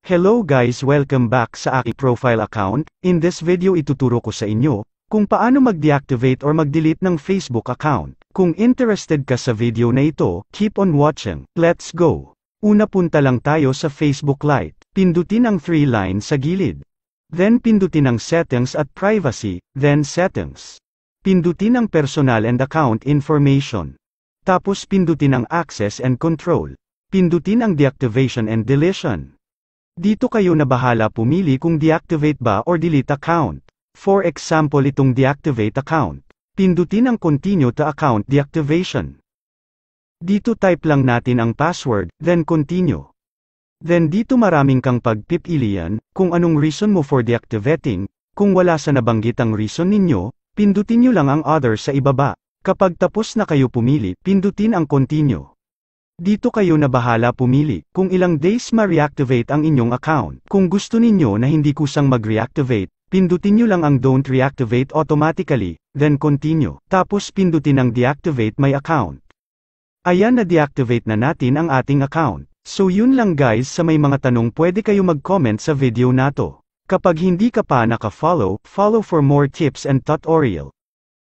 Hello guys, welcome back sa aking profile account. In this video ituturo ko sa inyo kung paano mag-deactivate or mag-delete ng Facebook account. Kung interested ka sa video na ito, keep on watching. Let's go! Una, punta lang tayo sa Facebook Lite. Pindutin ang 3 line sa gilid. Then pindutin ang Settings at Privacy, then Settings. Pindutin ang Personal and Account Information. Tapos pindutin ang Access and Control. Pindutin ang Deactivation and Deletion. Dito kayo na bahala pumili kung deactivate ba or delete account. For example, itong deactivate account. Pindutin ang Continue to Account Deactivation. Dito type lang natin ang password, then continue. Then dito maraming kang pagpipilian, kung anong reason mo for deactivating. Kung wala sa nabanggit ang reason ninyo, pindutin nyo lang ang other sa ibaba. Kapag tapos na kayo pumili, pindutin ang Continue. Dito kayo na bahala pumili kung ilang days ma-reactivate ang inyong account. Kung gusto ninyo na hindi kusang mag-reactivate, pindutin nyo lang ang Don't Reactivate Automatically, then Continue. Tapos pindutin ang Deactivate My Account. Ayan, na-deactivate na natin ang ating account. So yun lang guys, sa may mga tanong pwede kayo mag-comment sa video na to. Kapag hindi ka pa naka-follow, follow for more tips and tutorial.